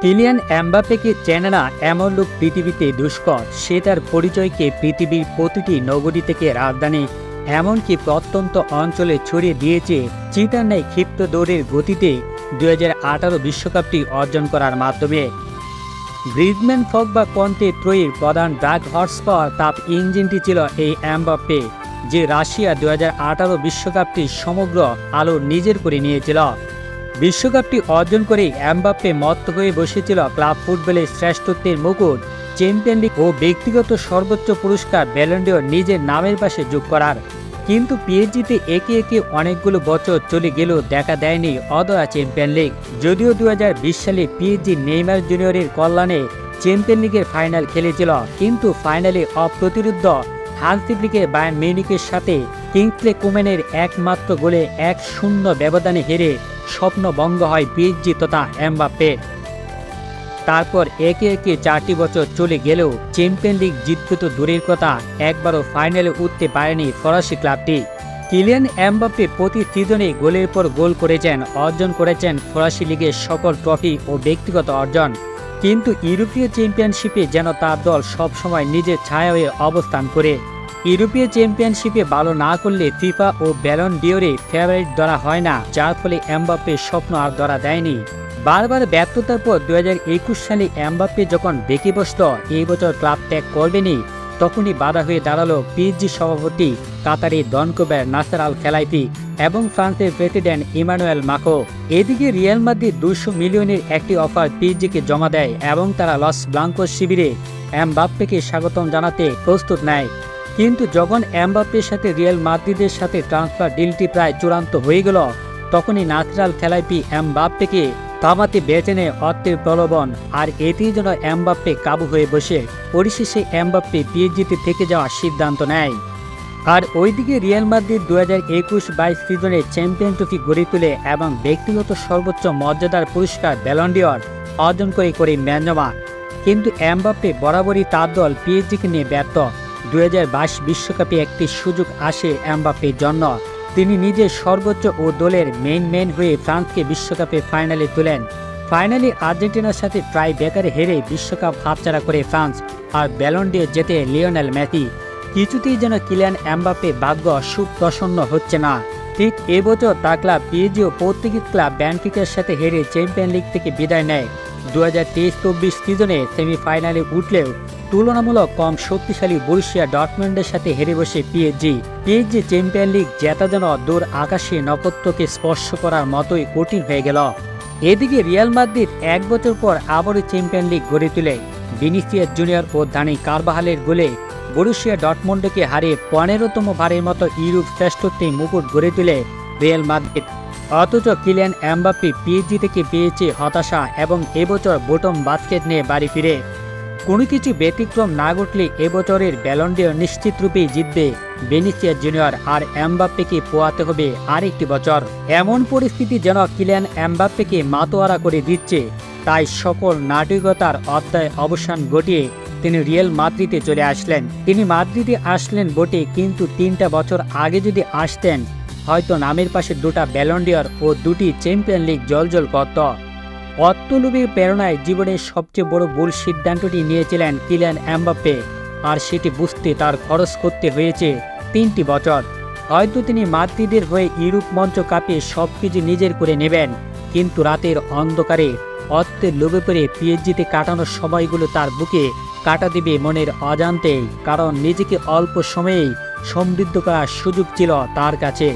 Kylian এমবাপ্পেকে চেনে না এমন লোক পৃথিবীতে দুষ্কর। সে তার পরিচয়কে পৃথিবীর প্রতিটি নগরী থেকে রাজধানী এমনকি প্রত্যন্ত অঞ্চলে ছড়িয়ে দিয়েছে চিতার ন্যায় ক্ষিপ্ত দৌড়ের গতিতে 2018 বিশ্বকাপটি অর্জন করার মাধ্যমে। গ্রিজম্যান, পগবা, কন্তে ত্রয়ীর প্রধান ড্রাগ হর্স পাওয়ার তাপ ইঞ্জিনটি ছিল এই এমবাপ্পে, যে রাশিয়া 2018 বিশ্বকাপটি সমগ্র আলো নিজের করে নিয়েছিল। বিশ্বকাপটি অর্জন করেই এমবাপ্পে মত্ত হয়ে বসেছিল ক্লাব ফুটবলের শ্রেষ্ঠত্বের মুকুট, চ্যাম্পিয়ন লিগ ও ব্যক্তিগত সর্বোচ্চ পুরস্কার ব্যালন ডিওর নিজের নামের পাশে যোগ করার। কিন্তু পিএসজিতে একে একে অনেকগুলো বছর চলে গেলেও দেখা দেয়নি অধরা চ্যাম্পিয়ন লিগ। যদিও 2020 সালে পিএসজি নেইমার জুনিয়রের কল্যাণে চ্যাম্পিয়ন লিগের ফাইনাল খেলেছিল, কিন্তু ফাইনালে অপ্রতিরোধ্য হান্সি ফ্লিকের বায়ার্ন মিউনিখের সাথে কিংসলে কোম্যানের একমাত্র গোলে 1-0 ব্যবধানে হেরে স্বপ্নভঙ্গ হয় পিএসজি তথা এমবাপ্পে। তারপর একে একে 4টি বছর চলে গেলেও চ্যাম্পিয়ন লিগ জিততে তো দূরের কথা, একবারও ফাইনালে উঠতে পারেনি ফরাসি ক্লাবটি। কিলিয়ান এমবাপ্পে প্রতি সিজনে গোলের পর গোল করেছেন, অর্জন করেছেন ফরাসি লিগের সকল ট্রফি ও ব্যক্তিগত অর্জন। কিন্তু ইউরোপীয় চ্যাম্পিয়নশিপে যেন তার দল সবসময় নিজের ছায়া হয়ে অবস্থান করে। ইউরোপীয় চ্যাম্পিয়নশিপে ভালো না করলে ফিফা ও ব্যালন ডিওরে ফেভারিট ধরা হয় না, যার ফলে এমবাপ্পের স্বপ্ন আর ধরা দেয়নি। বারবার ব্যর্থতার পর 2021 সালে এমবাপ্পে যখন বেঁকে বসত এই বছর ক্লাব ত্যাগ করবেনি, তখনই বাধা হয়ে দাঁড়ালো পিএসজি সভাপতি কাতারি দনকোবের নাসের আল খেলাইফি এবং ফ্রান্সের প্রেসিডেন্ট ইমানুয়েল মাখো। এদিকে রিয়াল মাদ্রিদ 200 মিলিয়নের একটি অফার পিএসজিকে জমা দেয় এবং তারা লস ব্লাঙ্কোস শিবিরে এমবাপ্পেকে স্বাগতম জানাতে প্রস্তুত নেয়। কিন্তু যখন এমবাপ্পের সাথে রিয়াল মাদ্রিদের সাথে ট্রান্সফার ডিলটি প্রায় চূড়ান্ত হয়ে গেল, তখনই নাসের আল খেলাইফি এমবাপ্পেকে থামাতে বেছে নেয় অর্থের প্রলোভন, আর এতেই যেন এমবাপ্পে কাবু হয়ে বসে পরিশেষে এমবাপ্পে পিএসজিতে থেকে যাওয়ার সিদ্ধান্ত নেয়। আর ওইদিকে রিয়াল মাদ্রিদ 2021-22 সিজনে চ্যাম্পিয়ন ট্রফি গড়ে তুলে এবং ব্যক্তিগত সর্বোচ্চ মর্যাদার পুরস্কার ব্যালন ডিওর অর্জন করে ম্যানজমা। কিন্তু এমবাপ্পে বরাবরই তার দল পিএসজিকে নিয়ে ব্যর্থ। 2022 বিশ্বকাপে একটি সুযোগ আসে এমবাপ্পের জন্য। তিনি নিজের সর্বোচ্চ ও দলের মেইন হয়ে ফ্রান্সকে বিশ্বকাপে ফাইনালে তোলেন। ফাইনালে আর্জেন্টিনার সাথে ট্রাই ব্রেকারে হেরে বিশ্বকাপ হাতছাড়া করে ফ্রান্স, আর ব্যালন ডিওর জেতে লিওনেল মেসি। কিছুতেই যেন কিলিয়ান এমবাপ্পে ভাগ্য সুপ্রসন্ন হচ্ছে না। ঠিক এবছর তার ক্লাব পিএসজি ও পর্তুগিজ ক্লাব বেনফিকার সাথে হেরে চ্যাম্পিয়ন লিগ থেকে বিদায় নেয়। 2023-24 সিজনে সেমিফাইনালে উঠলেও তুলনামূলক কম শক্তিশালী বরুসিয়া ডর্টমুন্ডের সাথে হেরে বসে পিএসজি চ্যাম্পিয়ন লিগ জেতা যেন দূর আকাশে নক্ষত্রকে স্পর্শ করার মতোই কঠিন হয়ে গেল। এদিকে রিয়াল মাদ্রিদ 1 বছর পর আবারও চ্যাম্পিয়ন লিগ গড়ে তুলে ভিনিসিয়াস জুনিয়র ও দানি কারবাহালের গোলে বরুসিয়া ডর্টমুন্ডকে হারিয়ে 15তম বারের মতো ইউরোপ শ্রেষ্ঠত্বে মুকুট গড়ে তুলে রিয়াল মাদ্রিদ। অথচ কিলিয়ান এমবাপ্পে পিএসজি থেকে পেয়েছে হতাশা এবং এবছর বোটম বাস্কেট নিয়ে বাড়ি ফিরে। কোনো কিছু ব্যতিক্রম না ঘটলে এবছরের ব্যালন ডিওর নিশ্চিত রূপেই জিতবে ভিনিসিয়াস জুনিয়র, আর এমবাপ্পেকে পোয়াতে হবে আরেকটি বছর। এমন পরিস্থিতি যেন কিলিয়ান এমবাপ্পেকে মাতোয়ারা করে দিচ্ছে। তাই সকল নাটকীয়তার অধ্যায় অবসান ঘটিয়ে তিনি রিয়াল মাদ্রিদে চলে আসলেন। তিনি মাদ্রিদে আসলেন বটে, কিন্তু 3টা বছর আগে যদি আসতেন হয়তো নামের পাশে 2টা ব্যালন ডিওর ও 2টি চ্যাম্পিয়ন লিগ জলজল করত। অর্থলোভের প্রেরণায় জীবনের সবচেয়ে বড় ভুল সিদ্ধান্তটি নিয়েছিলেন কিলিয়ান এমবাপ্পে, আর সেটি বুঝতে তার খরচ করতে হয়েছে 3টি বছর। হয়তো তিনি মাদ্রিদের হয়ে ইউরোপ মঞ্চ কাঁপিয়ে সবকিছু নিজের করে নেবেন, কিন্তু রাতের অন্ধকারে অর্থের লোভে পড়ে পিএসজিতে কাটানোর সময়গুলো তার বুকে কাটা দিবে মনের অজান্তেই, কারণ নিজেকে অল্প সময়েই সমৃদ্ধ করার সুযোগ ছিল তার কাছে।